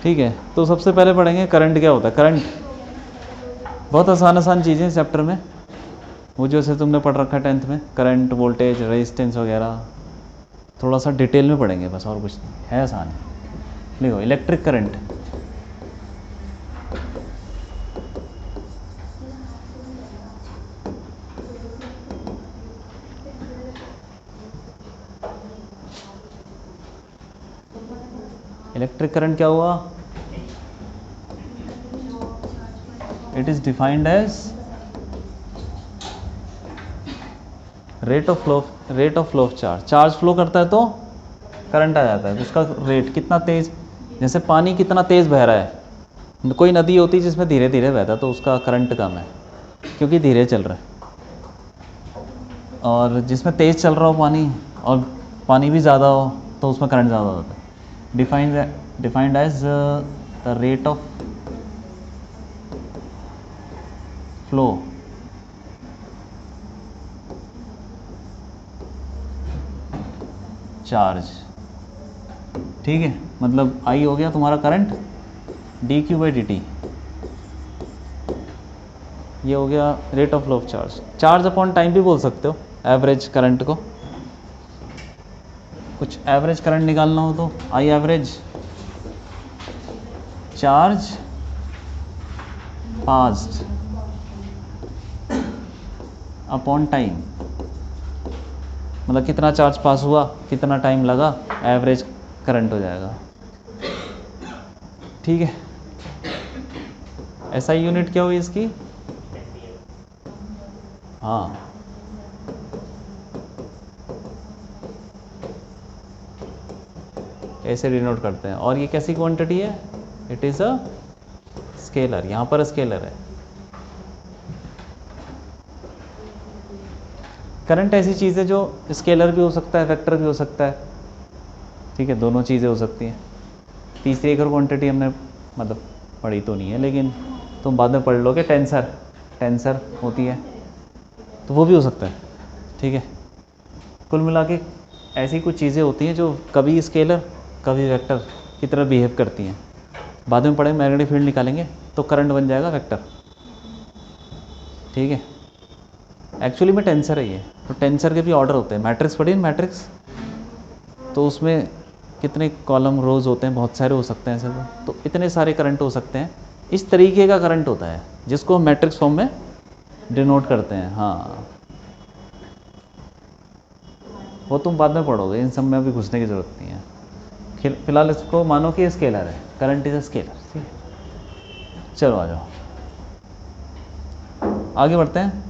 ठीक है, तो सबसे पहले पढ़ेंगे करंट क्या होता है। करंट बहुत आसान आसान चीज़ें इस चैप्टर में, वो जैसे तुमने पढ़ रखा है 10th में, करंट, वोल्टेज, रेजिस्टेंस वगैरह, थोड़ा सा डिटेल में पढ़ेंगे बस, और कुछ नहीं है, आसान है। देखो इलेक्ट्रिक करंट, इलेक्ट्रिक करंट क्या हुआ, it is defined as rate of flow of charge. Charge flow करता है तो करंट आ जाता है, उसका रेट कितना तेज़, जैसे पानी कितना तेज़ बह रहा है, कोई नदी होती है जिसमें धीरे धीरे बहता है तो उसका करंट कम है क्योंकि धीरे चल रहा है, और जिसमें तेज़ चल रहा हो पानी और पानी भी ज़्यादा हो तो उसमें करंट ज़्यादा होता है। Defined as the rate of flow charge. ठीक है, मतलब आई हो गया तुम्हारा current, D Q by D T, ये हो गया rate of flow of charge. Charge upon time भी बोल सकते हो, एवरेज करंट को। कुछ एवरेज करंट निकालना हो तो I average charge passed upon time, मतलब कितना चार्ज पास हुआ, कितना टाइम लगा, एवरेज करंट हो जाएगा। ठीक है, ऐसा यूनिट क्या हुई इसकी, हाँ, ऐसे डिनोट करते हैं। और ये कैसी क्वांटिटी है, इट इज़ अ स्केलर, यहाँ पर स्केलर है। करंट ऐसी चीज़ है जो स्केलर भी हो सकता है, वेक्टर भी हो सकता है। ठीक है, दोनों चीज़ें हो सकती हैं। तीसरी एक और क्वांटिटी हमने मतलब पढ़ी तो नहीं है, लेकिन तुम बाद में पढ़ लोगे, टेंसर होती है, तो वो भी हो सकता है। ठीक है, कुल मिला के ऐसी कुछ चीज़ें होती हैं जो कभी स्केलर कभी वेक्टर की तरह बिहेव करती हैं। बाद में पढ़े, मैग्नेटिक फील्ड निकालेंगे तो करंट बन जाएगा वेक्टर। ठीक है, एक्चुअली में टेंसर है ये, तो टेंसर के भी ऑर्डर होते हैं। मैट्रिक्स पढ़ी, मैट्रिक्स, तो उसमें कितने कॉलम रोज होते हैं, बहुत सारे हो सकते हैं ऐसे, तो इतने सारे करंट हो सकते हैं। इस तरीके का करंट होता है जिसको हम मैट्रिक्स फॉर्म में डिनोट करते हैं। हाँ, वो तुम बाद में पढ़ोगे, इन सब में अभी घुसने की ज़रूरत नहीं है। फिलहाल इसको मानो कि स्केलर है, करंट इज अ स्केलर। ठीक है, चलो आ जाओ, आगे बढ़ते हैं।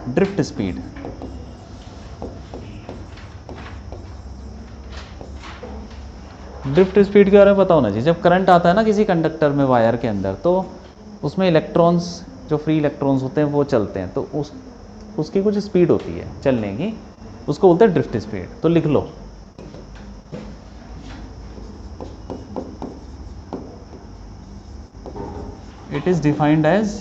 ड्रिफ्ट स्पीड, ड्रिफ्ट स्पीड के बारे में पता होना चाहिए। जब करंट आता है ना किसी कंडक्टर में, वायर के अंदर, तो उसमें इलेक्ट्रॉन्स, जो फ्री इलेक्ट्रॉन्स होते हैं वो चलते हैं, तो उसकी कुछ स्पीड होती है चलने की, उसको बोलते हैं ड्रिफ्ट स्पीड। तो लिख लो, it is defined as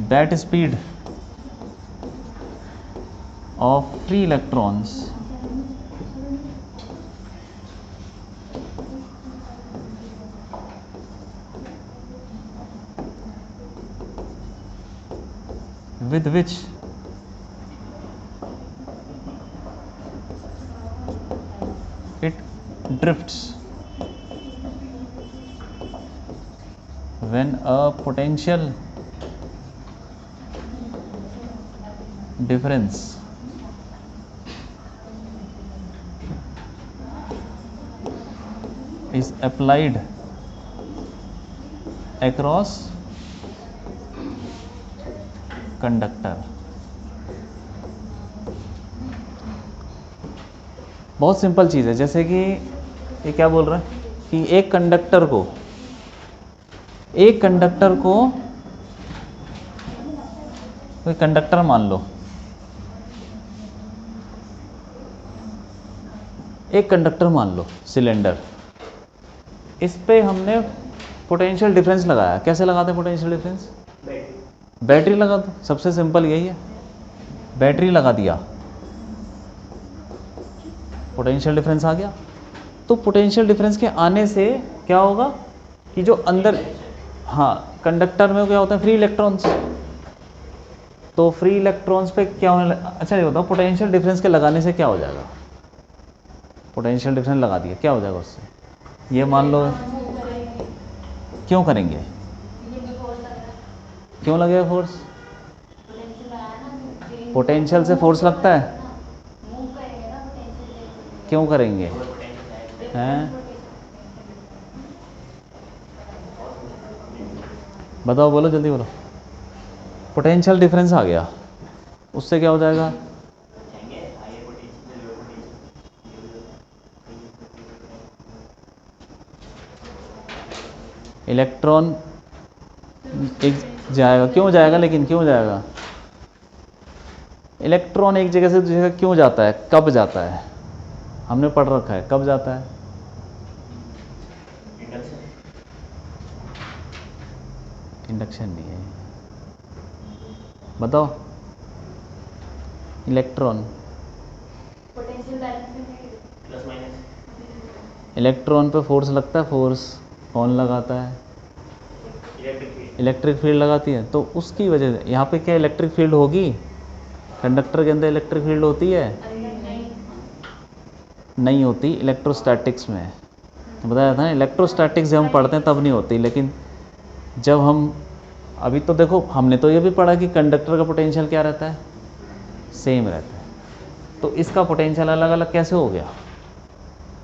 that speed of free electrons with which it drifts when a potential difference is applied across conductor. बहुत सिंपल चीज़ है, जैसे कि ये क्या बोल रहा है कि एक कंडक्टर को कोई कंडक्टर मान लो, एक कंडक्टर मान लो, सिलेंडर, इस पे हमने पोटेंशियल डिफरेंस लगाया। कैसे लगाते हैं पोटेंशियल डिफरेंस, बैटरी लगा दो, सबसे सिंपल यही है, बैटरी लगा दिया। पोटेंशियल डिफरेंस आ गया। तो पोटेंशियल डिफरेंस के आने से क्या होगा कि जो अंदर, हाँ, कंडक्टर में क्या होता है, फ्री इलेक्ट्रॉन्स। तो फ्री इलेक्ट्रॉन्स पे क्या होने अच्छा ये बताओ, पोटेंशियल डिफरेंस के लगाने से क्या हो जाएगा? पोटेंशियल डिफरेंस लगा दिया, क्या हो जाएगा उससे? ये मान लो, क्यों करेंगे, क्यों लगेगा फोर्स? पोटेंशियल से फोर्स लगता है, क्यों करेंगे हैं? बताओ, बोलो जल्दी बोलो। पोटेंशियल डिफरेंस आ गया, उससे क्या हो जाएगा? इलेक्ट्रॉन एक जाएगा, क्यों जाएगा, लेकिन क्यों जाएगा? इलेक्ट्रॉन एक जगह से दूसरी जगह क्यों जाता है, कब जाता है? हमने पढ़ रखा है, कब जाता है? इंडक्शन नहीं है, बताओ। इलेक्ट्रॉन, इलेक्ट्रॉन पे फोर्स लगता है, फोर्स कौन लगाता है? इलेक्ट्रिक फील्ड लगाती है। तो उसकी वजह से यहाँ पे क्या इलेक्ट्रिक फील्ड होगी? कंडक्टर के अंदर इलेक्ट्रिक फील्ड होती है? नहीं होती, इलेक्ट्रोस्टैटिक्स में। तो बताया था ना, इलेक्ट्रोस्टैटिक्स जब हम पढ़ते हैं तब नहीं होती, लेकिन जब हम अभी तो देखो, हमने तो ये भी पढ़ा कि कंडक्टर का पोटेंशियल क्या रहता है, सेम रहता है। तो इसका पोटेंशियल अलग अलग कैसे हो गया?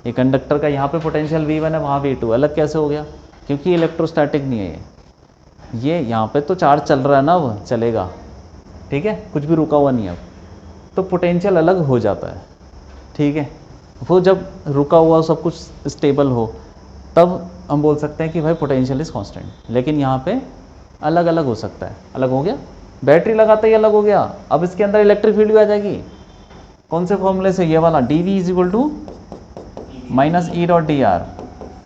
ये कंडक्टर का यहाँ पे पोटेंशियल V1 है, वहाँ V2, अलग कैसे हो गया? क्योंकि इलेक्ट्रोस्टैटिक नहीं है ये यहाँ पे तो चार्ज चल रहा है ना, वो चलेगा, ठीक है, कुछ भी रुका हुआ नहीं है अब, तो पोटेंशियल अलग हो जाता है, ठीक है। वो जब रुका हुआ सब कुछ स्टेबल हो तब हम बोल सकते हैं कि भाई पोटेंशियल इज कांस्टेंट, लेकिन यहाँ पे अलग अलग हो सकता है। अलग हो गया, बैटरी लगाते ही अलग हो गया। अब इसके अंदर इलेक्ट्रिक फील्ड भी आ जाएगी, कौन से फॉर्मूले से? ये वाला dV = -E.dr।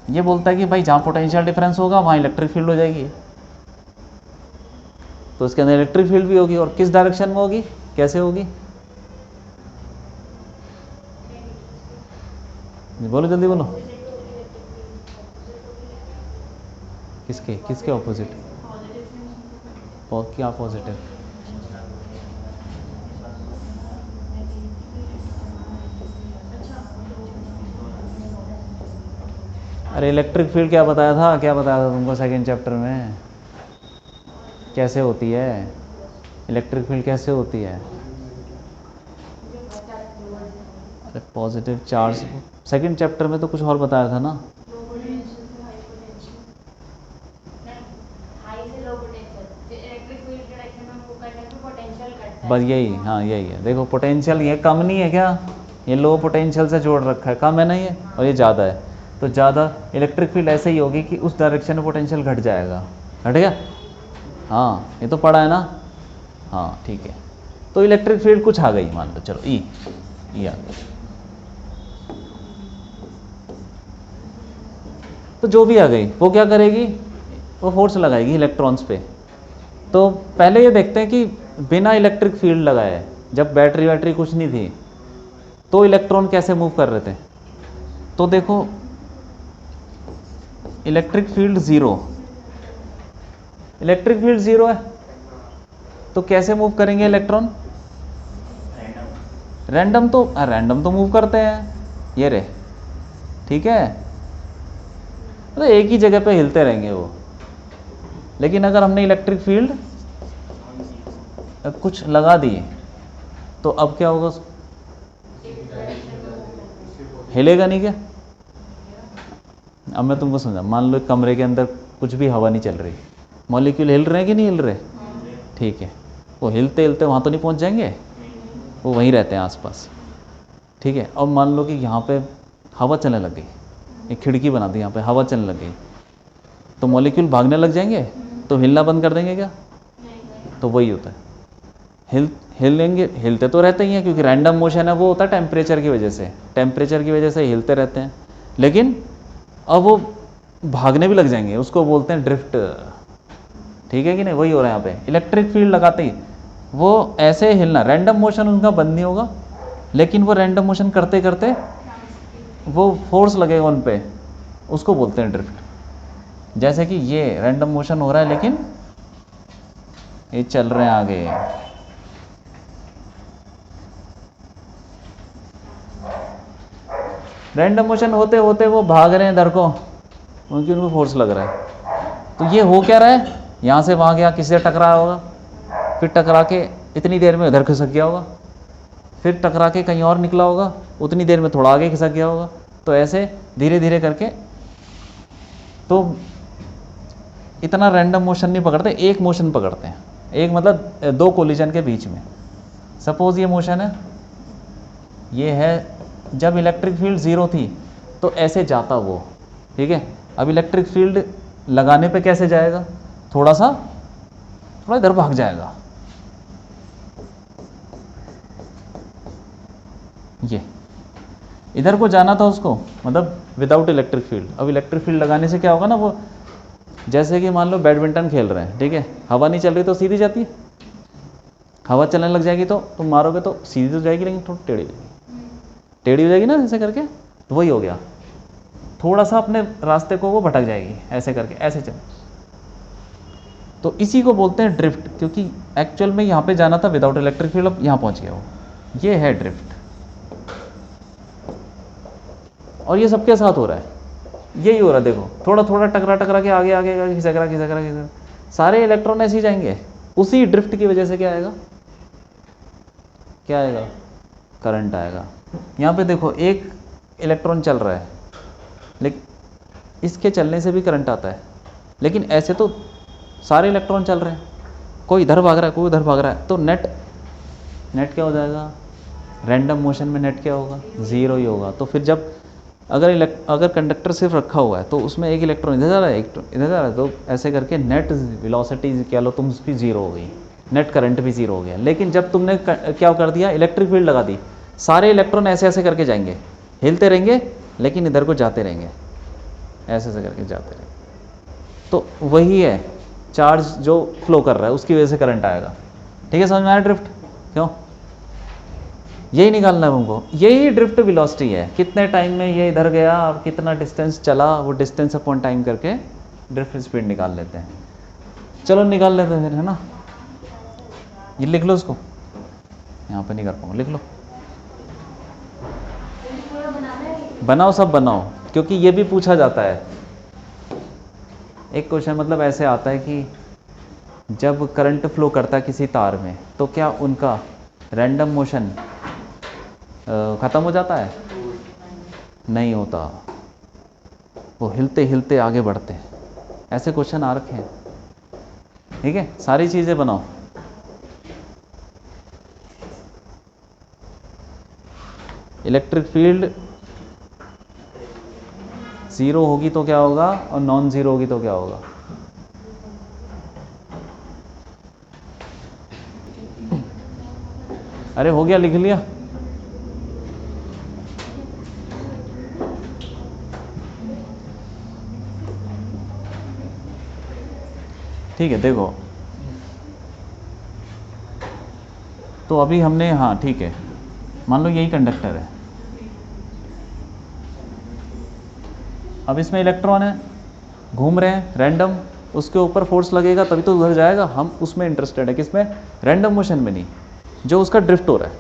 ये बोलता है कि भाई जहाँ पोटेंशियल डिफरेंस होगा वहाँ इलेक्ट्रिक फील्ड हो जाएगी, तो इसके अंदर इलेक्ट्रिक फील्ड भी होगी, और किस डायरेक्शन में होगी, कैसे होगी? बोलो जल्दी बोलो। किसके किसके ऑपोजिट? और क्या पॉजिटिव? अरे इलेक्ट्रिक फील्ड क्या बताया था, क्या बताया था तुमको सेकंड चैप्टर में? कैसे होती है इलेक्ट्रिक फील्ड, कैसे होती है? अरे पॉजिटिव चार्ज, सेकंड चैप्टर में तो कुछ और बताया था ना। बस यही, हाँ यही है। देखो पोटेंशियल ये कम नहीं है क्या, ये लो पोटेंशियल से जोड़ रखा है, कम है ना ये, और ये ज़्यादा है, तो ज़्यादा इलेक्ट्रिक फील्ड ऐसे ही होगी कि उस डायरेक्शन में पोटेंशियल घट जाएगा। घट गया, हाँ ये तो पढ़ा है ना, हाँ ठीक है। तो इलेक्ट्रिक फील्ड कुछ आ गई, मान लो चलो ई आ गई, तो जो भी आ गई वो क्या करेगी, वो फोर्स लगाएगी इलेक्ट्रॉन्स पे। तो पहले ये देखते हैं कि बिना इलेक्ट्रिक फील्ड लगाए, जब बैटरी वैटरी कुछ नहीं थी, तो इलेक्ट्रॉन कैसे मूव कर रहे थे। तो देखो electric field zero, electric field zero है, तो कैसे मूव करेंगे इलेक्ट्रॉन? रैंडम तो, रैंडम तो मूव करते हैं, ये रे, ठीक है, तो एक ही जगह पे हिलते रहेंगे वो। लेकिन अगर हमने इलेक्ट्रिक फील्ड कुछ लगा दिए तो अब क्या होगा, हिलेगा नहीं क्या? अब मैं तुमको समझा, मान लो कमरे के अंदर कुछ भी हवा नहीं चल रही, मॉलिक्यूल हिल रहे हैं कि नहीं हिल रहे? ठीक है, वो हिलते हिलते वहाँ तो नहीं पहुँच जाएंगे, वो वहीं रहते हैं आसपास, ठीक है। अब मान लो कि यहाँ पे हवा चलने लग गई, एक खिड़की बना दी, यहाँ पे हवा चलने लग गई, तो मॉलिक्यूल भागने लग जाएंगे, तो हिलना बंद कर देंगे क्या? तो वही होता है, हिलेंगे, हिलते तो रहते ही हैं, क्योंकि रैंडम मोशन है, वो होता है टेम्परेचर की वजह से, टेम्परेचर की वजह से हिलते रहते हैं। लेकिन अब वो भागने भी लग जाएंगे, उसको बोलते हैं ड्रिफ्ट, ठीक है कि नहीं? वही हो रहा है यहाँ पे। इलेक्ट्रिक फील्ड लगाते ही वो ऐसे हिलना, रैंडम मोशन उनका बंद नहीं होगा, लेकिन वो रैंडम मोशन करते करते वो फोर्स लगेगा उन पे, उसको बोलते हैं ड्रिफ्ट। जैसे कि ये रैंडम मोशन हो रहा है लेकिन ये चल रहे हैं आगे, रैंडम मोशन होते होते वो भाग रहे हैं इधर को, क्योंकि उनको फोर्स लग रहा है। तो ये हो क्या रहा है, यहाँ से वहाँ गया, किसी से टकराया होगा, फिर टकरा के इतनी देर में उधर खिसक गया होगा, फिर टकरा के कहीं और निकला होगा, उतनी देर में थोड़ा आगे खिसक गया होगा। तो ऐसे धीरे धीरे करके, तो इतना रैंडम मोशन नहीं पकड़ते, एक मोशन पकड़ते हैं, एक मतलब दो कोलिजन के बीच में। सपोज ये मोशन है, ये है जब इलेक्ट्रिक फील्ड ज़ीरो थी तो ऐसे जाता वो, ठीक है। अब इलेक्ट्रिक फील्ड लगाने पे कैसे जाएगा, थोड़ा इधर भाग जाएगा, ये इधर को जाना था उसको, मतलब विदाउट इलेक्ट्रिक फील्ड। अब इलेक्ट्रिक फील्ड लगाने से क्या होगा ना, वो जैसे कि मान लो बैडमिंटन खेल रहे हैं, ठीक है, हवा नहीं चल रही तो सीधी जाती है, हवा चलने लग जाएगी तो तुम मारोगे तो सीधी तो जाएगी, लेकिन थोड़ी टेढ़ी हो जाएगी ना, ऐसे करके। तो वही हो गया, थोड़ा सा अपने रास्ते को वो भटक जाएगी, ऐसे करके ऐसे चल। तो इसी को बोलते हैं ड्रिफ्ट, क्योंकि एक्चुअल में यहाँ पे जाना था विदाउट इलेक्ट्रिक फील्ड, अब यहाँ पहुँच गया वो, ये है ड्रिफ्ट। और ये सबके साथ हो रहा है, यही हो रहा है, देखो थोड़ा थोड़ा टकरा के आगे खिसक, सारे इलेक्ट्रॉन ऐसे ही जाएंगे। उसी ड्रिफ्ट की वजह से क्या आएगा, करंट आएगा। यहाँ पे देखो एक इलेक्ट्रॉन चल रहा है, लेकिन इसके चलने से भी करंट आता है, लेकिन ऐसे तो सारे इलेक्ट्रॉन चल रहे हैं, कोई इधर भाग रहा है, कोई उधर भाग रहा है, तो नेट क्या हो जाएगा, रैंडम मोशन में नेट क्या होगा, ज़ीरो ही होगा। तो फिर जब अगर कंडक्टर सिर्फ रखा हुआ है तो उसमें एक इलेक्ट्रॉन इधर जा रहा है, एक इधर जा रहा है, तो ऐसे करके नेट वेलोसिटी कह लो तुम, उसकी ज़ीरो हो गई, नेट करंट भी ज़ीरो हो गया। लेकिन जब तुमने क्या कर दिया, इलेक्ट्रिक फील्ड लगा दी, सारे इलेक्ट्रॉन ऐसे ऐसे करके जाएंगे, हिलते रहेंगे, लेकिन इधर को जाते रहेंगे, ऐसे ऐसे करके जाते रहेंगे। तो वही है चार्ज जो फ्लो कर रहा है, उसकी वजह से करंट आएगा। ठीक है, समझ में आया ड्रिफ्ट क्यों, यही निकालना है हमको, यही ड्रिफ्ट वेलोसिटी है, कितने टाइम में ये इधर गया और कितना डिस्टेंस चला, वो डिस्टेंस अपॉन टाइम करके ड्रिफ्ट स्पीड निकाल लेते हैं। चलो निकाल लेते हैं फिर, है ना। ये लिख लो इसको, यहाँ पे नहीं कर पाऊंगा, लिख लो, बनाओ, सब बनाओ, क्योंकि ये भी पूछा जाता है। एक क्वेश्चन मतलब ऐसे आता है कि जब करंट फ्लो करता है किसी तार में, तो क्या उनका रैंडम मोशन ख़त्म हो जाता है, नहीं होता, वो हिलते हिलते आगे बढ़ते हैं। ऐसे क्वेश्चन आ रखे हैं, ठीक है। सारी चीज़ें बनाओ, इलेक्ट्रिक फील्ड ज़ीरो होगी तो क्या होगा, और नॉन ज़ीरो होगी तो क्या होगा। अरे हो गया, लिख लिया। ठीक है, देखो तो अभी हमने, हाँ ठीक है, मान लो यही कंडक्टर है, अब इसमें इलेक्ट्रॉन है, घूम रहे हैं रैंडम, उसके ऊपर फोर्स लगेगा तभी तो उधर जाएगा। हम उसमें इंटरेस्टेड है, किसमें, रैंडम मोशन में नहीं, जो उसका ड्रिफ्ट हो रहा है,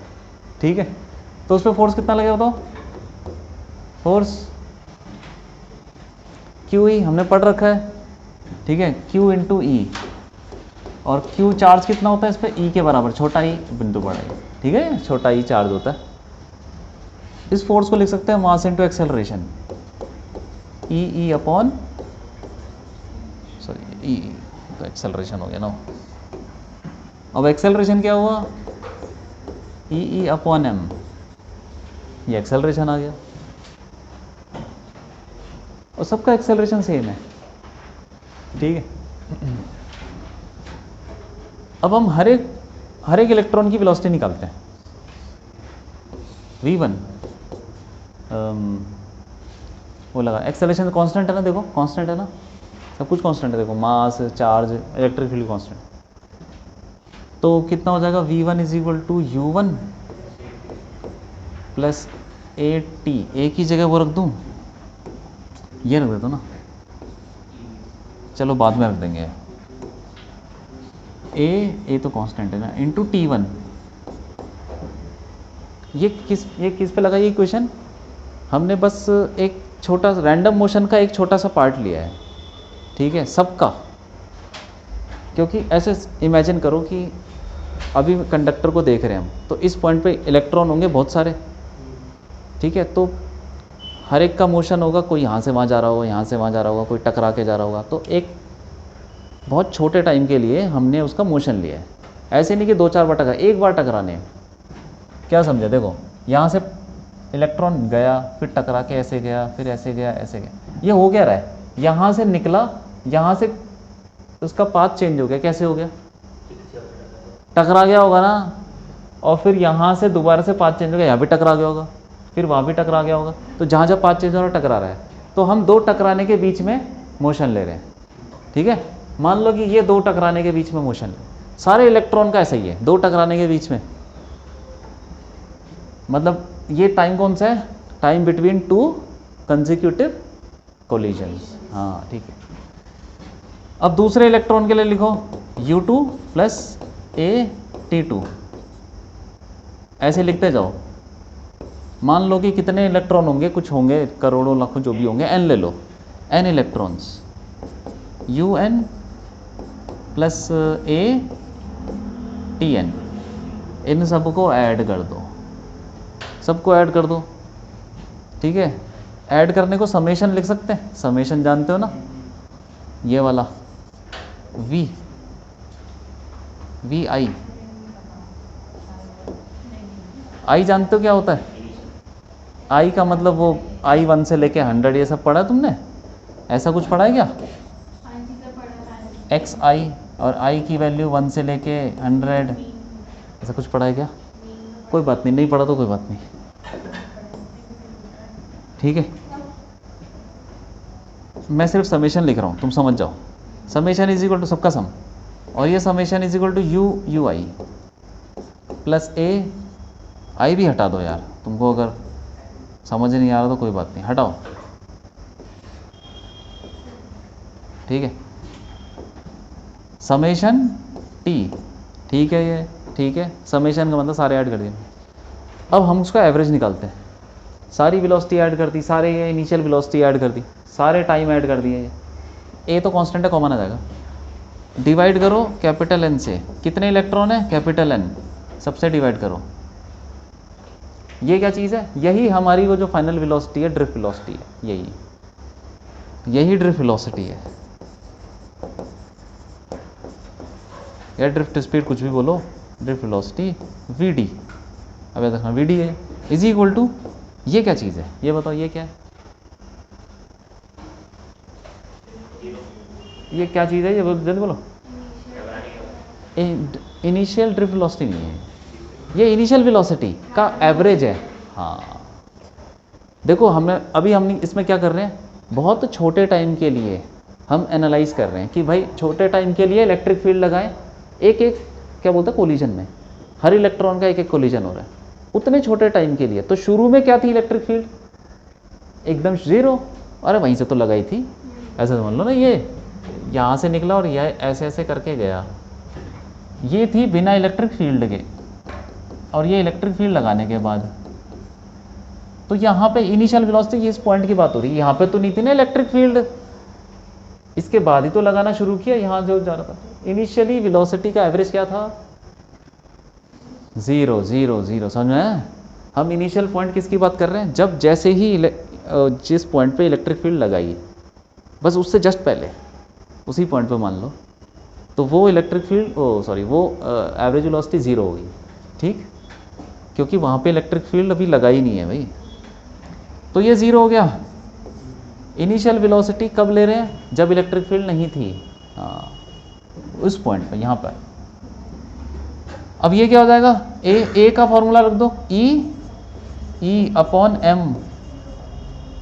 ठीक है। तो उस पर फोर्स कितना लगेगा बताओ, फोर्स क्यू ई हमने पढ़ रखा है, ठीक है, Q इंटू ई, और Q चार्ज कितना होता है इस पर, E के बराबर, छोटा ई बिंदु बड़ा ई, ठीक है, छोटा ई चार्ज होता है। इस फोर्स को लिख सकते हैं mass into acceleration, E upon, sorry E तो एक्सेलरेशन हो गया ना। अब एक्सेलरेशन क्या हुआ, ई अपॉन एम, ये एक्सेलरेशन आ गया, और सबका एक्सेलरेशन सेम है, ठीक है। अब हम हर एक इलेक्ट्रॉन की वेलोसिटी निकालते हैं। v1 वो लगा, एक्सेलरेशन कांस्टेंट है ना, देखो कांस्टेंट है ना, सब कुछ कांस्टेंट है, देखो mass, charge, electric field constant. तो कितना हो जाएगा, v1 is equal to u1 plus A T, A की जगह वो रख दूँ, ये रख देता हूँ ना, चलो बाद में रख देंगे, ए तो कांस्टेंट है ना, इंटू T1। ये किस पे लगा ये इक्वेशन? हमने बस एक छोटा रैंडम मोशन का एक छोटा सा पार्ट लिया है, ठीक है, सबका। क्योंकि ऐसे इमेजिन करो कि अभी कंडक्टर को देख रहे हैं हम, तो इस पॉइंट पे इलेक्ट्रॉन होंगे बहुत सारे, ठीक है, तो हर एक का मोशन होगा, कोई यहाँ से वहाँ जा रहा होगा, यहाँ से वहाँ जा रहा होगा, कोई टकरा के जा रहा होगा, तो एक बहुत छोटे टाइम के लिए हमने उसका मोशन लिया है। ऐसे नहीं कि 2-4 बार टकरा, एक बार टकराने हैं। क्या समझे? देखो यहाँ से इलेक्ट्रॉन गया, फिर टकरा के ऐसे गया, फिर ऐसे गया, ऐसे गया, ये हो क्या रहा है? यहाँ से निकला, यहाँ से उसका पाथ चेंज हो गया। कैसे हो गया? टकरा गया होगा ना, और फिर यहाँ से दोबारा से पाथ चेंज हो गया, यहाँ भी टकरा गया होगा, फिर वहाँ भी टकरा गया होगा, तो जहाँ जहाँ पाथ चेंज हो रहा है टकरा रहा है। तो हम दो टकराने के बीच में मोशन ले रहे हैं, ठीक है। मान लो कि ये दो टकराने के बीच में मोशन, सारे इलेक्ट्रॉन का ऐसा ही है, दो टकराने के बीच में, मतलब ये टाइम कौन सा है? Time between two consecutive collisions. हाँ ठीक है। अब दूसरे इलेक्ट्रॉन के लिए लिखो U2 प्लस AT2, ऐसे लिखते जाओ। मान लो कि कितने इलेक्ट्रॉन होंगे, कुछ होंगे करोड़ों लाखों जो भी होंगे, n ले लो, n electrons, UN plus ATN, इन सबको ऐड कर दो, सबको ऐड कर दो, ठीक है। ऐड करने को समेशन लिख सकते हैं, समेशन जानते हो ना, ये वाला VI, I जानते हो क्या होता है? I का मतलब वो I1 से लेके 100, ये सब पढ़ा तुमने? ऐसा कुछ पढ़ा है क्या? XI और I की वैल्यू 1 से लेके 100, ऐसा कुछ पढ़ा है क्या? कोई बात नहीं, नहीं पढ़ा तो कोई बात नहीं, ठीक है। मैं सिर्फ समेशन लिख रहा हूँ, तुम समझ जाओ। समेशन इज इक्वल टू सबका सम, और ये summation is equal to UI plus AI भी हटा दो यार, तुमको अगर समझ नहीं आ रहा तो कोई बात नहीं, हटाओ, ठीक है। समेशन T, ठीक है, ये ठीक है। समेशन का मतलब सारे ऐड कर दिए। अब हम उसका एवरेज निकालते हैं, सारी वेलोसिटी ऐड कर दी, सारे ये इनिशियल वेलोसिटी ऐड कर दी, सारे टाइम ऐड कर दिए। ए तो कांस्टेंट है, कॉमन आ जाएगा। डिवाइड करो कैपिटल N से, कितने इलेक्ट्रॉन है? कैपिटल N, सबसे डिवाइड करो। ये क्या चीज़ है? यही हमारी वो जो फाइनल वेलोसिटी है, ड्रिफ्ट वेलोसिटी है, यही ड्रिफ्ट वेलोसिटी है, या ड्रिफ्ट स्पीड, कुछ भी बोलो, ड्रिफ्ट वेलोसिटी VD। अब ये देखना VD है इज इक्वल टू, ये क्या चीज़ है ये बताओ, ये क्या है? ये क्या चीज़ है? ये जल्दी बोलो। इनिशियल ड्रिफ्ट वेलोसिटी नहीं है, ये इनिशियल वेलोसिटी का एवरेज है। हाँ देखो, हमने इसमें क्या कर रहे हैं, बहुत छोटे टाइम के लिए हम एनालाइज कर रहे हैं कि भाई छोटे टाइम के लिए इलेक्ट्रिक फील्ड लगाएं, एक एक क्या बोलते हैं कोलिजन में, हर इलेक्ट्रॉन का एक एक कोलिजन हो रहा है उतने छोटे टाइम के लिए। तो शुरू में क्या थी इलेक्ट्रिक फील्ड? एकदम 0, अरे वहीं से तो लगाई थी, ऐसा समझ लो ना, ये यहाँ से निकला और यह ऐसे ऐसे करके गया, ये थी बिना इलेक्ट्रिक फील्ड के। और ये इलेक्ट्रिक फील्ड लगाने के बाद तो यहाँ पे इनिशियल वेलोसिटी, ये इस पॉइंट की बात हो रही है, यहाँ पे तो नहीं थी ना इलेक्ट्रिक फील्ड, इसके बाद ही तो लगाना शुरू किया। यहाँ जो जा रहा था इनिशियली वेलोसिटी का एवरेज क्या था? 0 0 0, समझ में? हम इनिशियल पॉइंट किसकी बात कर रहे हैं? जब जैसे ही जिस पॉइंट पे इलेक्ट्रिक फील्ड लगाई, बस उससे जस्ट पहले उसी पॉइंट पे मान लो, तो वो इलेक्ट्रिक फील्ड वो एवरेज वेलोसिटी 0 होगी, ठीक, क्योंकि वहाँ पे इलेक्ट्रिक फील्ड अभी लगाई नहीं है भाई, तो ये 0 हो गया। इनिशियल वेलोसिटी कब ले रहे हैं? जब इलेक्ट्रिक फील्ड नहीं थी, हाँ उस पॉइंट पे, यहाँ पर। अब ये क्या हो जाएगा? ए का फॉर्मूला रख दो, E अपॉन M,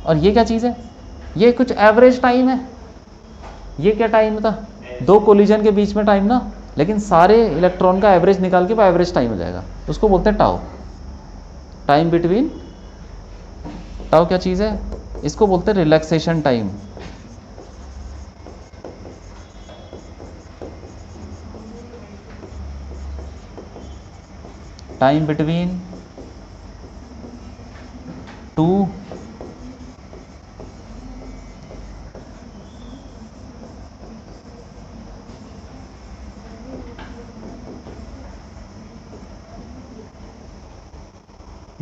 और ये क्या चीज़ है? ये कुछ एवरेज टाइम है। ये क्या टाइम था? दो कोलिजन के बीच में टाइम ना, लेकिन सारे इलेक्ट्रॉन का एवरेज निकाल के वो एवरेज टाइम हो जाएगा, उसको बोलते हैं टाउ, टाइम बिटवीन टाउ क्या चीज़ है? इसको बोलते हैं relaxation time. Time between two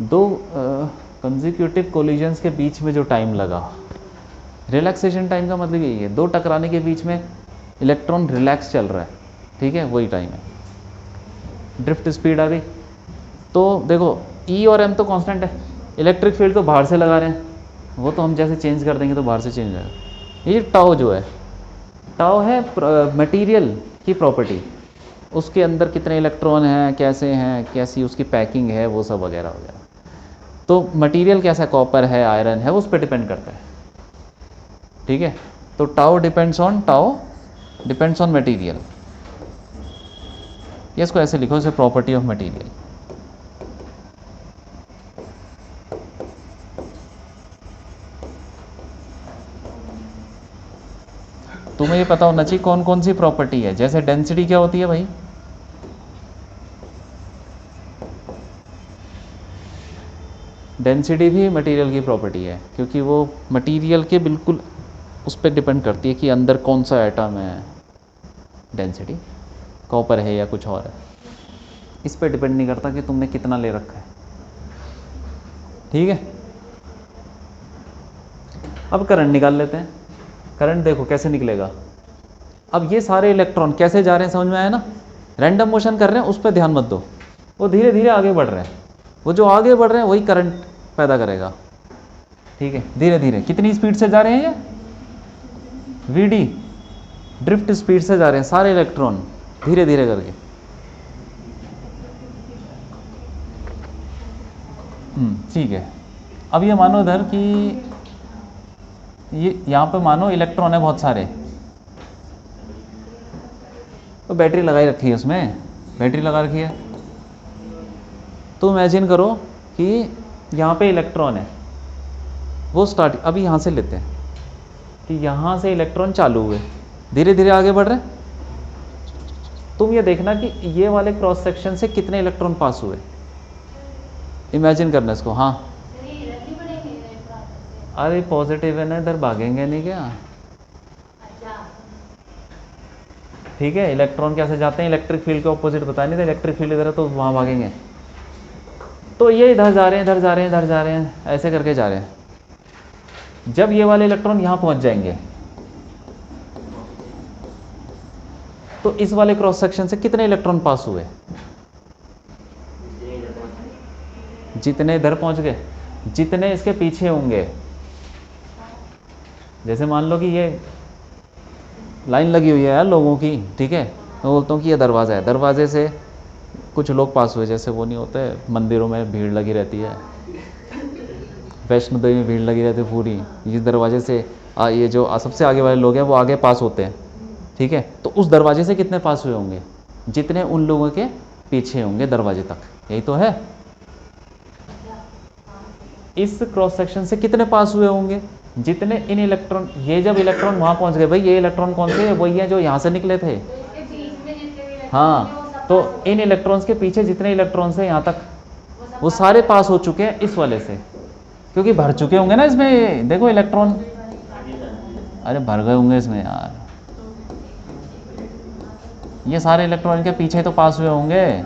दो कंसेक्यूटिव कोलिजन्स के बीच में जो टाइम लगा, रिलैक्सेशन टाइम का मतलब यही है, दो टकराने के बीच में इलेक्ट्रॉन रिलैक्स चल रहा है, ठीक है, वही टाइम है। ड्रिफ्ट स्पीड आ गई। तो देखो ई और एम तो कांस्टेंट है, इलेक्ट्रिक फील्ड तो बाहर से लगा रहे हैं, वो तो हम जैसे चेंज कर देंगे तो बाहर से चेंज हो जाएगा। ये टाउ जो है, टाउ है मटेरियल की प्रॉपर्टी, उसके अंदर कितने इलेक्ट्रॉन हैं, कैसे हैं, कैसी उसकी पैकिंग है, वो सब वगैरह वगैरह। तो मटेरियल कैसा, कॉपर है, आयरन है, वो उस पर डिपेंड करता है, ठीक है। तो टाउ डिपेंड्स ऑन मटेरियल। ये इसको ऐसे लिखो, इसे प्रॉपर्टी ऑफ मटेरियल। तुम्हें ये पता होना चाहिए कौन कौन सी प्रॉपर्टी है। जैसे डेंसिटी क्या होती है भाई? डेंसिटी भी मटेरियल की प्रॉपर्टी है, क्योंकि वो मटेरियल के बिल्कुल उस पर डिपेंड करती है कि अंदर कौन सा एटम है। डेंसिटी कॉपर है या कुछ और है, इस पर डिपेंड नहीं करता कि तुमने कितना ले रखा है, ठीक है। अब करंट निकाल लेते हैं। करंट देखो कैसे निकलेगा। अब ये सारे इलेक्ट्रॉन कैसे जा रहे हैं, समझ में आया ना? रैंडम मोशन कर रहे हैं, उस पर ध्यान मत दो, वो धीरे धीरे आगे बढ़ रहे हैं। वो जो आगे बढ़ रहे हैं वही करंट पैदा करेगा, ठीक है। धीरे धीरे कितनी स्पीड से जा रहे हैं ये? वीडी ड्रिफ्ट स्पीड से जा रहे हैं सारे इलेक्ट्रॉन, धीरे धीरे करके। ठीक है। अब ये मानो इधर कि ये यहाँ पे मानो इलेक्ट्रॉन है बहुत सारे, तो बैटरी लगाई रखी है, उसमें बैटरी लगा रखी है। तो इमेजिन करो कि यहाँ पे इलेक्ट्रॉन है, वो स्टार्ट अभी यहाँ से लेते हैं कि यहाँ से इलेक्ट्रॉन चालू हुए, धीरे धीरे आगे बढ़ रहे हैं। तुम ये देखना कि ये वाले क्रॉस सेक्शन से कितने इलेक्ट्रॉन पास हुए, इमेजिन करना इसको। हाँ, अरे पॉजिटिव है ना, इधर भागेंगे नहीं क्या? ठीक है। इलेक्ट्रॉन कैसे जाते हैं, इलेक्ट्रिक फील्ड के ऑपोजिट बताया नहीं था, इलेक्ट्रिक फील्ड इधर है तो वहाँ भागेंगे। तो ये इधर जा रहे हैं, इधर जा रहे हैं, इधर जा रहे हैं, ऐसे करके जा रहे हैं। जब ये वाले इलेक्ट्रॉन यहाँ पहुँच जाएंगे तो इस वाले क्रॉस सेक्शन से कितने इलेक्ट्रॉन पास हुए? जितने इधर पहुँच गए, जितने इसके पीछे होंगे। जैसे मान लो कि ये लाइन लगी हुई है यार लोगों की, ठीक है, मैं बोलता हूँ कि ये दरवाज़ा है, दरवाजे से कुछ लोग पास हुए, जैसे वो नहीं होते मंदिरों में भीड़ लगी रहती है, वैष्णो देवी में भीड़ लगी रहती है पूरी, इस दरवाजे से ये जो सबसे आगे वाले लोग हैं वो आगे पास होते हैं, ठीक है। तो उस दरवाजे से कितने पास हुए होंगे? जितने उन लोगों के पीछे होंगे दरवाजे तक, यही तो है। इस क्रॉस सेक्शन से कितने पास हुए होंगे? जितने इन इलेक्ट्रॉन, ये जब इलेक्ट्रॉन वहाँ पहुँच गए, भाई ये इलेक्ट्रॉन कौन से? वही है जो यहाँ से निकले थे। हाँ, तो इन इलेक्ट्रॉन्स के पीछे जितने इलेक्ट्रॉन्स हैं यहाँ तक, वो सारे पास हो चुके हैं इस वाले से, क्योंकि भर चुके होंगे ना इसमें। देखो इलेक्ट्रॉन, अरे भर गए होंगे इसमें यार, ये सारे इलेक्ट्रॉन के पीछे तो पास हुए होंगे।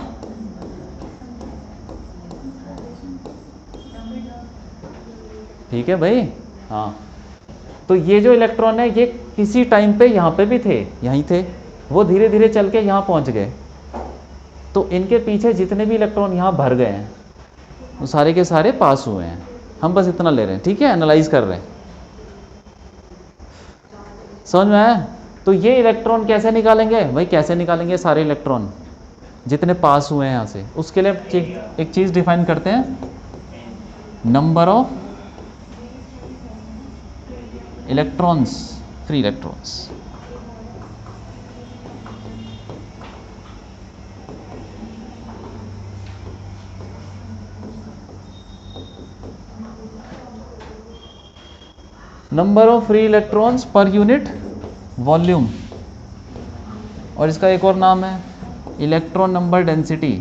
ठीक है भाई। हाँ, तो ये जो इलेक्ट्रॉन है ये किसी टाइम पे यहाँ पे भी थे, यहीं थे, वो धीरे धीरे चल के यहाँ पहुँच गए, तो इनके पीछे जितने भी इलेक्ट्रॉन यहाँ भर गए हैं वो सारे के सारे पास हुए हैं। हम बस इतना ले रहे हैं, ठीक है, एनालाइज कर रहे हैं। समझ में आया? तो ये इलेक्ट्रॉन कैसे निकालेंगे भाई? कैसे निकालेंगे सारे इलेक्ट्रॉन जितने पास हुए हैं यहाँ से? उसके लिए एक चीज़ डिफाइन करते हैं, number of electrons, free electrons. Number of free electrons per unit volume, और इसका एक और नाम है इलेक्ट्रॉन नंबर डेंसिटी।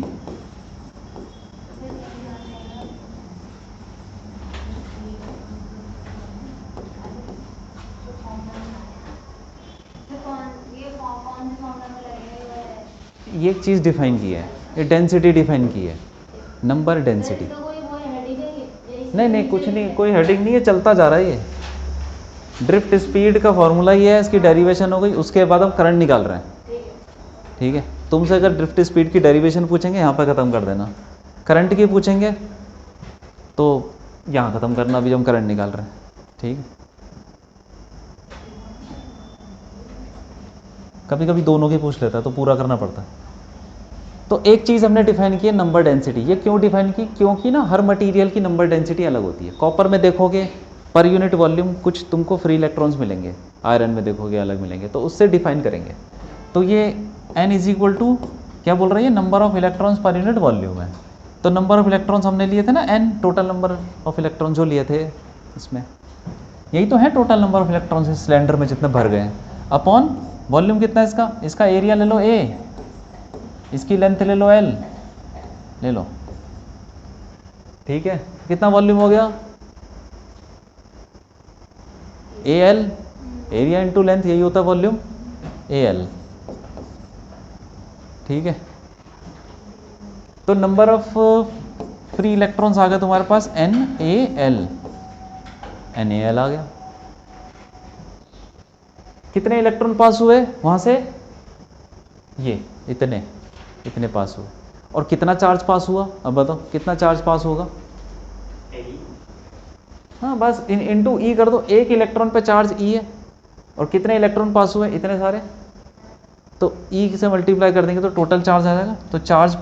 ये एक चीज़ डिफाइन की है, ये डेंसिटी डिफाइन की है, नंबर डेंसिटी। नहीं नहीं कुछ नहीं, कोई हेडिंग नहीं है, चलता जा रहा है ये। ड्रिफ्ट स्पीड का फॉर्मूला ये है, इसकी डेरिवेशन हो गई, उसके बाद हम करंट निकाल रहे हैं। ठीक है, तुमसे अगर ड्रिफ्ट स्पीड की डेरिवेशन पूछेंगे यहाँ पर ख़त्म कर देना, करंट की पूछेंगे तो यहाँ ख़त्म करना, अभी हम करंट निकाल रहे हैं। ठीक है, कभी कभी दोनों की पूछ लेता है तो पूरा करना पड़ता है। तो एक चीज़ हमने डिफाइन की है नंबर डेंसिटी। ये क्यों डिफाइन की? क्योंकि ना हर मटेरियल की नंबर डेंसिटी अलग होती है। कॉपर में देखोगे पर यूनिट वॉल्यूम कुछ तुमको फ्री इलेक्ट्रॉन्स मिलेंगे, आयरन में देखोगे अलग मिलेंगे, तो उससे डिफाइन करेंगे। तो ये n इज इक्वल टू क्या बोल रही है, number of electrons per unit volume है। तो नंबर ऑफ इलेक्ट्रॉन्स हमने लिए थे ना n, total number of electron जो लिए थे इसमें, यही तो है टोटल नंबर ऑफ इलेक्ट्रॉन्स इस सिलेंडर में जितने भर गए हैं, अपॉन वॉल्यूम कितना है इसका, इसका एरिया ले लो a, इसकी लेंथ ले लो l, ले लो। ठीक है, कितना वॉल्यूम हो गया, AL, एरिया इंटू लेंथ, यही होता है वॉल्यूम, AL। ठीक है, तो नंबर ऑफ फ्री इलेक्ट्रॉन्स आ गए तुम्हारे पास NaL, NaL आ गया। कितने इलेक्ट्रॉन पास हुए वहां से, ये इतने पास हुए। और कितना चार्ज पास हुआ, अब बताओ कितना चार्ज पास होगा, हाँ बस इंटू ई कर दो, एक इलेक्ट्रॉन पे चार्ज ई है, और कितने इलेक्ट्रॉन पास हुए, इतने सारे, तो ई से मल्टीप्लाई कर देंगे तो टोटल चार्ज आ जाएगा। तो चार्ज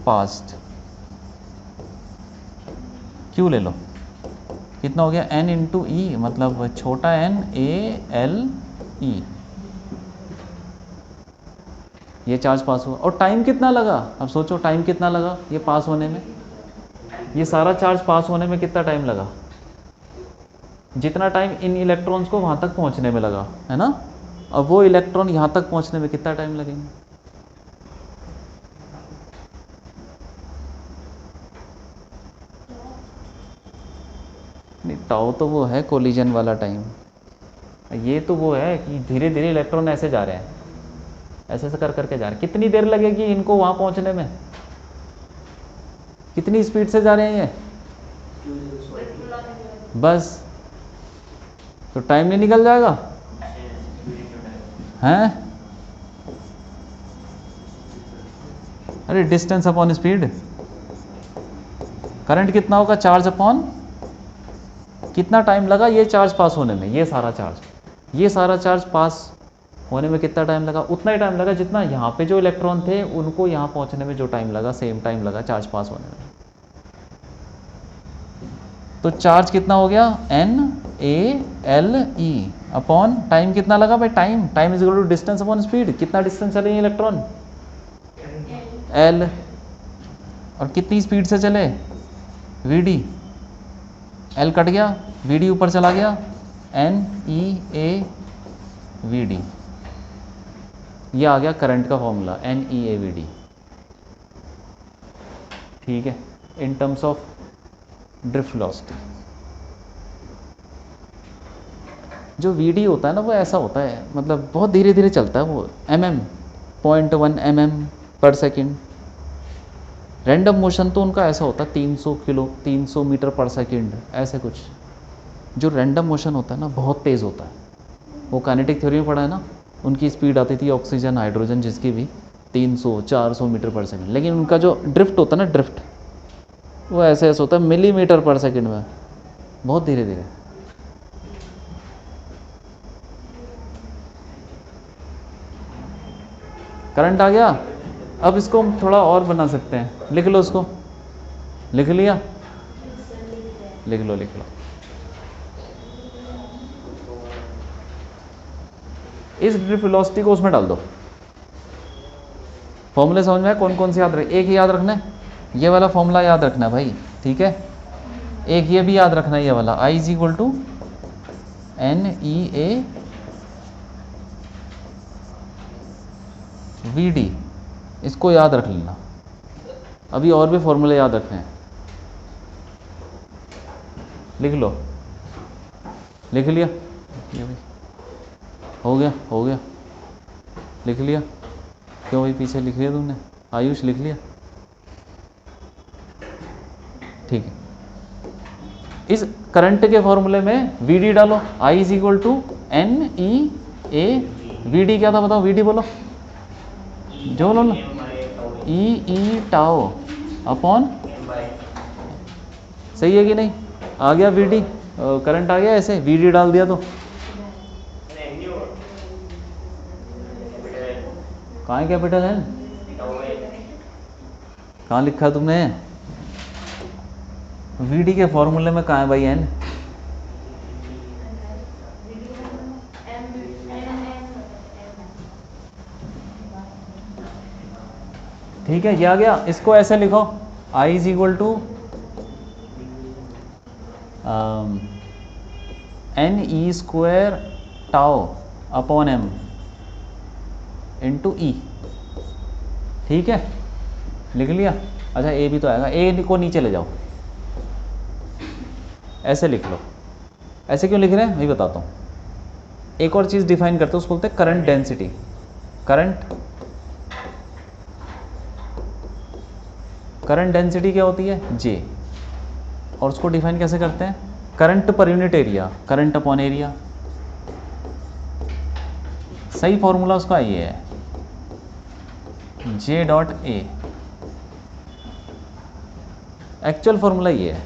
पास्ड क्यू ले लो, कितना हो गया n इंटू ई, मतलब छोटा n ALE, ये चार्ज पास हुआ। और टाइम कितना लगा, अब सोचो टाइम कितना लगा ये पास होने में, ये सारा चार्ज पास होने में कितना टाइम लगा, जितना टाइम इन इलेक्ट्रॉन्स को वहां तक पहुंचने में लगा, है ना। अब वो इलेक्ट्रॉन यहां तक पहुंचने में कितना टाइम लगेगा, नहीं टाउ तो वो है कोलिजन वाला टाइम, ये तो वो है कि धीरे धीरे इलेक्ट्रॉन ऐसे जा रहे हैं, ऐसे ऐसे कर करके जा रहे हैं। कितनी देर लगेगी इनको वहां पहुंचने में, कितनी स्पीड से जा रहे हैं ये, बस तो टाइम नहीं निकल जाएगा, हैं? अरे डिस्टेंस अपॉन स्पीड, करंट कितना होगा, चार्ज अपॉन कितना टाइम लगा ये चार्ज पास होने में, ये सारा चार्ज पास होने में कितना टाइम लगा, उतना ही टाइम लगा जितना यहाँ पे जो इलेक्ट्रॉन थे उनको यहाँ पहुँचने में जो टाइम लगा, सेम टाइम लगा चार्ज पास होने में। तो चार्ज कितना हो गया NaLe अपॉन टाइम कितना लगा भाई, time is equal to distance upon speed, कितना डिस्टेंस चले इलेक्ट्रॉन L, और कितनी स्पीड से चले Vd, L कट गया, Vd ऊपर चला गया, NeaVd, ये आ गया करंट का फॉर्मूला NeaVd। ठीक है, in terms of drift velocity. जो Vd होता है ना वो ऐसा होता है, मतलब बहुत धीरे धीरे चलता है, वो 0.1 mm पर सेकेंड। रैंडम मोशन तो उनका ऐसा होता है 300 मीटर पर सेकेंड, ऐसे कुछ। जो रैंडम मोशन होता है ना बहुत तेज़ होता है, वो काइनेटिक थ्योरी में पढ़ा है ना, उनकी स्पीड आती थी ऑक्सीजन हाइड्रोजन जिसकी भी 300-400 मीटर पर सेकेंड। लेकिन उनका जो ड्रिफ्ट होता है ना, ड्रिफ्ट वो ऐसे होता है मिलीमीटर पर सेकेंड में, बहुत धीरे धीरे। करंट आ गया, अब इसको हम थोड़ा और बना सकते हैं, लिख लो उसको, लिख लिया, लिख लो। इस ड्रिफ्ट वेलोसिटी को उसमें डाल दो, फॉर्मूले समझ में कौन कौन से याद रख, एक ही याद रखना है, ये वाला फॉर्मूला याद रखना है भाई, ठीक है। एक ये भी याद रखना, ये वाला I is equal to NEA VD, इसको याद रख लेना। अभी और भी फॉर्मूले याद रखने हैं, लिख लो, लिख लिया, ये भाई हो गया, हो गया, लिख लिया। क्यों भाई पीछे लिख लिया तुमने, आयुष लिख लिया? ठीक है, इस करंट के फॉर्मूले में VD डालो, I is equal to NEA VD, क्या था बताओ, VD बोलो, जो बोलो ना, E टाओ अपॉन, सही है कि नहीं? आ गया VD, करंट आ गया, ऐसे VD डाल दिया तो कहाँ है कैपिटल N? कहाँ लिखा है तुमने? VD के फॉर्मूले में कहाँ है भाई N? ठीक है, ये आ गया। इसको ऐसे लिखो, I is equal to NE square tau upon M into E। ठीक है, लिख लिया? अच्छा A भी तो आएगा, A को नीचे ले जाओ, ऐसे लिख लो। ऐसे क्यों लिख रहे हैं मैं बताता हूँ। एक और चीज़ डिफाइन करते हैं, उसको बोलते हैं करंट डेंसिटी। करंट डेंसिटी क्या होती है? J। और उसको डिफाइन कैसे करते हैं? Current per unit area, current upon area. सही फॉर्मूला उसका ये है, J dot A। Actual formula ये है।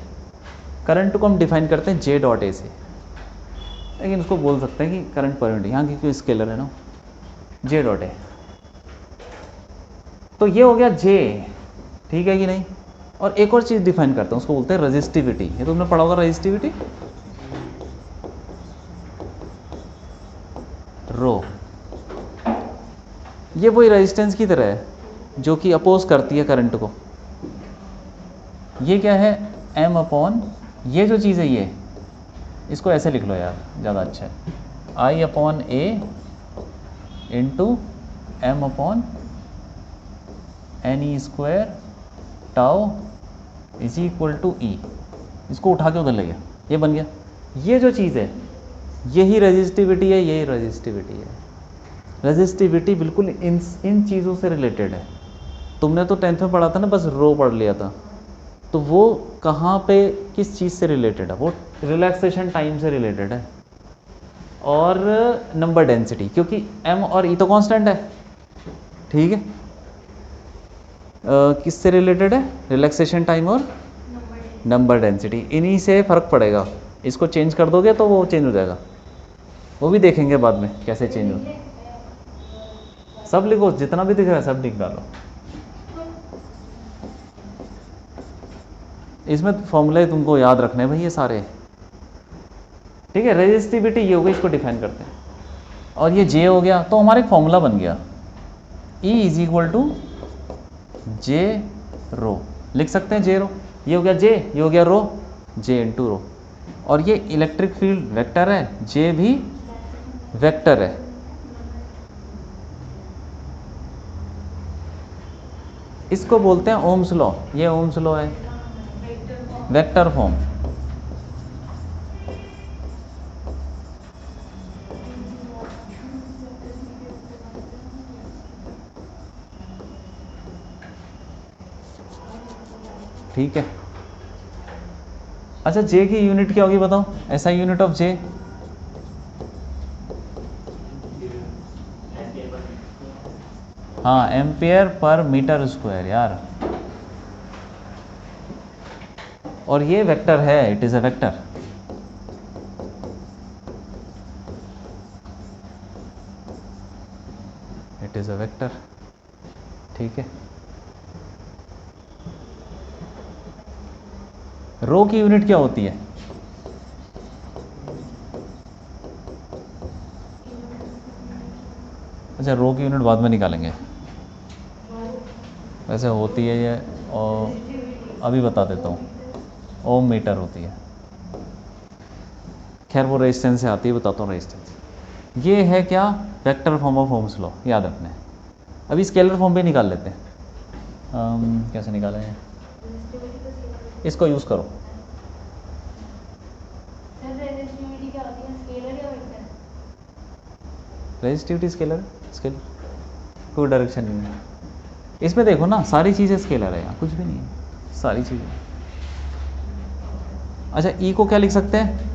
करंट को हम डिफाइन करते हैं J डॉट A से, लेकिन उसको बोल सकते हैं कि करंट पर यूनिट, यहाँ की कोई स्केलर है ना, J डॉट A। तो ये हो गया J, ठीक है कि नहीं? और एक और चीज़ डिफाइन करते हैं, उसको बोलते हैं रेजिस्टिविटी। ये तुमने पढ़ा होगा, रेजिस्टिविटी, रो। ये वही रेजिस्टेंस की तरह है जो कि अपोज करती है करंट को। ये क्या है? M अपॉन, ये जो चीज़ है ये, इसको ऐसे लिख लो यार, ज़्यादा अच्छा है, I upon A into M upon NE square tau is equal to E। इसको उठा के उधर ले गया, ये बन गया। ये जो चीज़ है यही रेजिस्टिविटी है, यही रेजिस्टिविटी है। रेजिस्टिविटी बिल्कुल इन चीज़ों से रिलेटेड है। तुमने तो 10th में पढ़ा था ना, बस रो पढ़ लिया था। तो वो कहाँ पे किस चीज़ से रिलेटेड है? वो रिलैक्सेशन टाइम से रिलेटेड है, और नंबर डेंसिटी, क्योंकि M और E तो कांस्टेंट है, ठीक है। किससे रिलेटेड है? रिलैक्सेशन टाइम और नंबर डेंसिटी, इन्हीं से फ़र्क पड़ेगा। इसको चेंज कर दोगे तो वो चेंज हो जाएगा, वो भी देखेंगे बाद में कैसे चेंज हो। सब लिखो, जितना भी दिख रहा है सब लिख डालो। इसमें फॉर्मूले तुमको याद रखने हैं भाई ये सारे, ठीक है। रेजिस्टिविटी ये हो गई, इसको डिफाइन करते हैं। और ये J हो गया, तो हमारा एक फॉर्मूला बन गया, E is equal to J rho. लिख सकते हैं J रो, ये हो गया J, ये हो गया रो, J इंटू रो। और ये इलेक्ट्रिक फील्ड वेक्टर है, J भी वेक्टर है। इसको बोलते हैं ओम्स लॉ। ये ओम्स लॉ है, वेक्टर फॉर्म। ठीक है। अच्छा, J की यूनिट क्या होगी बताओ? ऐसा यूनिट ऑफ J, हाँ, एम्पियर पर मीटर स्क्वायर यार। और ये वेक्टर है, it is a vector. It is a vector, ठीक है। रो की यूनिट क्या होती है? अच्छा, रो की यूनिट बाद में निकालेंगे, वैसे होती है ये, और अभी बता देता हूँ। ओम मीटर होती है। खैर वो रेजिस्टेंस से आती है, बताता हूँ रेजिस्टेंस। ये है क्या, vector form of Ohm's law, याद रखना है। अभी स्केलर फॉर्म भी निकाल लेते हैं। कैसे निकालें, इसको यूज़ करो। रेजिस्टिविटी स्केलर, स्केलर कोई डायरेक्शन नहीं है इसमें। देखो ना, सारी चीज़ें स्केलर है, यहाँ कुछ भी नहीं है, सारी चीज़ें। अच्छा, ई को क्या लिख सकते हैं,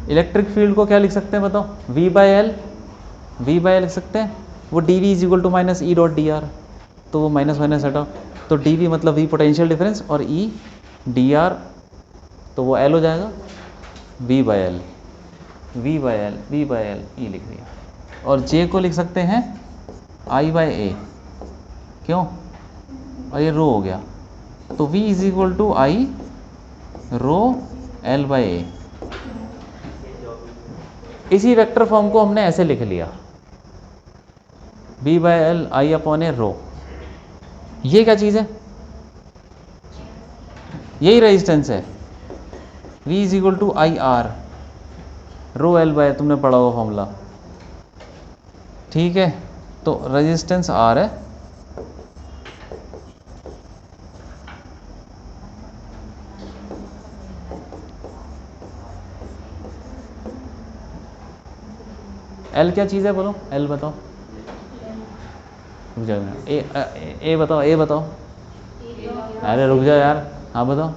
इलेक्ट्रिक फील्ड को क्या लिख सकते हैं बताओ, V by L, V by L लिख सकते हैं। वो D V is equal to minus E dot D R, तो वो माइनस माइनस हटाओ, तो डी वी मतलब V पोटेंशियल डिफरेंस, और ई डी आर, तो वो एल हो जाएगा, V by L, V by L, V by L, E लिख दिया। और जे को लिख सकते हैं I बाई ए, क्यों, और ये रो हो गया, तो V is equal to I rho L by A. इसी वेक्टर फॉर्म को हमने ऐसे लिख लिया, V by L I upon A rho. ये क्या चीज़ है, यही रेजिस्टेंस है, V is equal to I R rho L by, तुमने पढ़ा हुआ फॉर्मूला, ठीक है। तो रेजिस्टेंस R है, L क्या चीज़ है बोलो, L बताओ, रुक जाओ, ए बताओ, ए बताओ, अरे रुक जाओ यार, हाँ बताओ,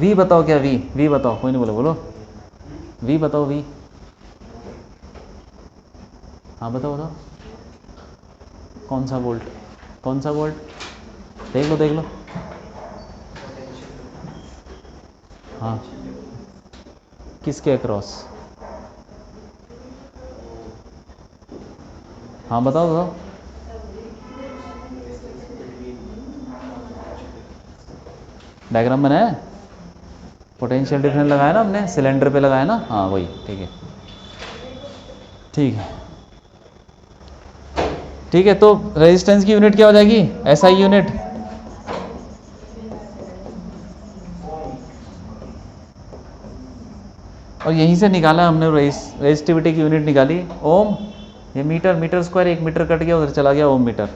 V बताओ, क्या V बताओ, कोई नहीं बोलो, बोलो V बताओ, V, हाँ बताओ बताओ, कौन सा वोल्ट, कौन सा वोल्ट, देख लो देख लो, हाँ किसके अक्रॉस, हाँ बताओ बताओ, डायग्राम बनाया है, पोटेंशियल डिफरेंस लगाया ना हमने, सिलेंडर पे लगाया ना, हाँ वही, ठीक है ठीक है ठीक है। तो रेजिस्टेंस की यूनिट क्या हो जाएगी, SI यूनिट, और यहीं से निकाला हमने रेजिस्टिविटी की यूनिट निकाली ओम। ये metre, metre square, 1 metre cut गया, उधर चला गया ओम मीटर,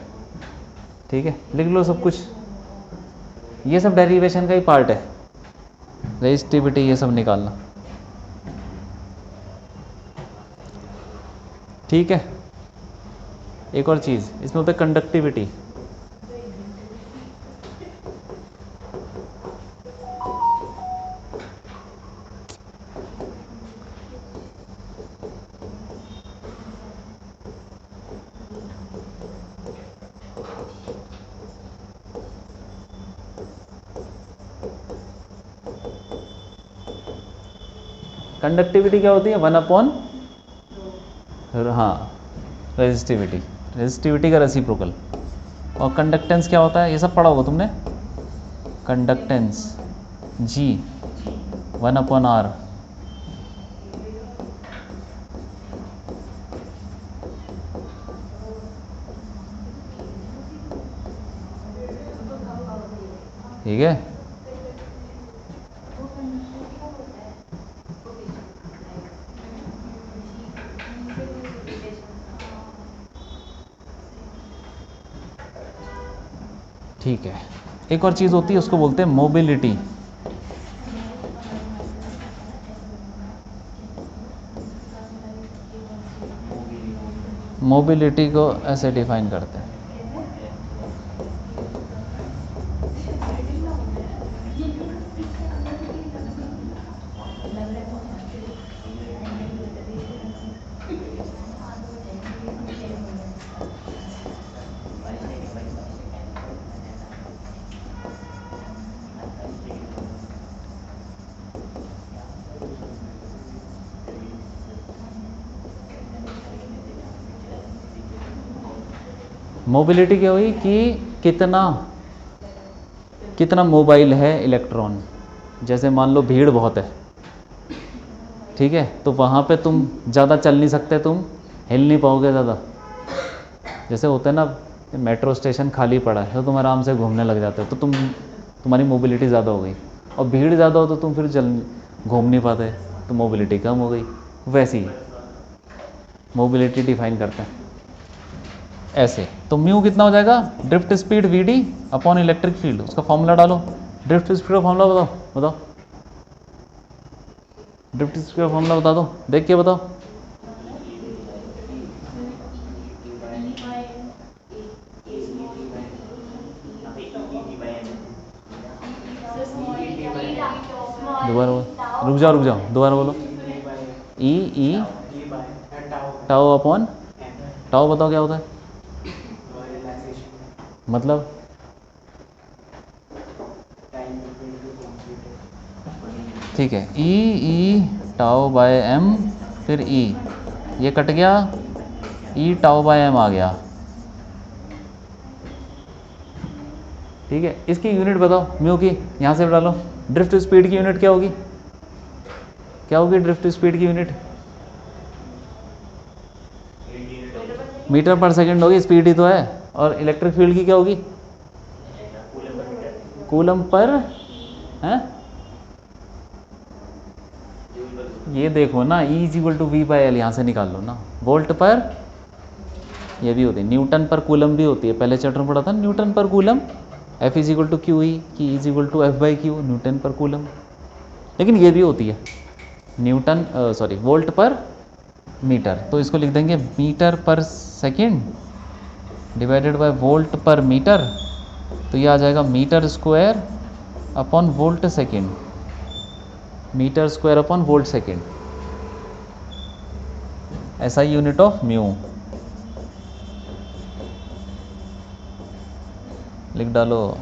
ठीक है, लिख लो सब कुछ। ये सब डेरिवेशन का ही पार्ट है, रेजिस्टिविटी ये सब निकालना, ठीक है। एक और चीज़ इसमें होता है कंडक्टिविटी, कंडक्टिविटी क्या होती है, 1 अपॉन, हाँ रेजिस्टिविटी, रेजिस्टिविटी का रेसिप्रोकल। और कंडक्टेंस क्या होता है, ये सब पढ़ा होगा तुमने, कंडक्टेंस G 1 अपॉन R, ठीक है। ठीक है, एक और चीज़ होती है, उसको बोलते हैं मोबिलिटी। मोबिलिटी को ऐसे डिफाइन करते हैं, मोबिलिटी क्या हुई कि कितना कितना मोबाइल है इलेक्ट्रॉन। जैसे मान लो भीड़ बहुत है, ठीक है, तो वहाँ पे तुम ज़्यादा चल नहीं सकते, तुम हिल नहीं पाओगे ज़्यादा, जैसे होता है ना मेट्रो स्टेशन खाली पड़ा है तो तुम आराम से घूमने लग जाते हो, तो तुम्हारी मोबिलिटी ज़्यादा हो गई। और भीड़ ज़्यादा हो तो तुम फिर घूम नहीं पाते, तो मोबिलिटी कम हो गई। वैसी मोबिलिटी डिफाइन करते हैं ऐसे। तो म्यू कितना हो जाएगा, drift speed V D upon electric field, उसका फॉर्मूला डालो। ड्रिफ्ट स्पीड का फॉर्मूला बताओ, ड्रिफ्ट स्पीड का फॉर्मूला बता दो, देख के बताओ। दोबारा बोलो, रुक जाओ दोबारा बोलो। ई टाउ अपॉन टाउ, बताओ क्या होता है मतलब। ठीक है, ई टाउ बाय एम, फिर ई, ये कट गया, ई टाउ बाय एम आ गया। ठीक है, इसकी यूनिट बताओ म्यू की, यहाँ से डालो। ड्रिफ्ट स्पीड की यूनिट क्या होगी, क्या होगी ड्रिफ्ट स्पीड की यूनिट? मीटर पर सेकंड होगी, स्पीड ही तो है। और इलेक्ट्रिक फील्ड की क्या होगी? कूलम पर है। ये देखो ना, E is equal to V by L, यहाँ से निकाल लो ना। वोल्ट पर, ये भी होती है, न्यूटन पर कूलम भी होती है, पहले चैप्टर में पढ़ा था newton per coulomb. F is equal to Q E, की is equal to F by Q, newton per coulomb. लेकिन ये भी होती है newton, sorry volt per metre, तो इसको लिख देंगे metre per second divided by volt per metre, तो ये आ जाएगा metre square upon volt second, metre square upon volt second, ऐसा यूनिट ऑफ म्यू। लिख डालो।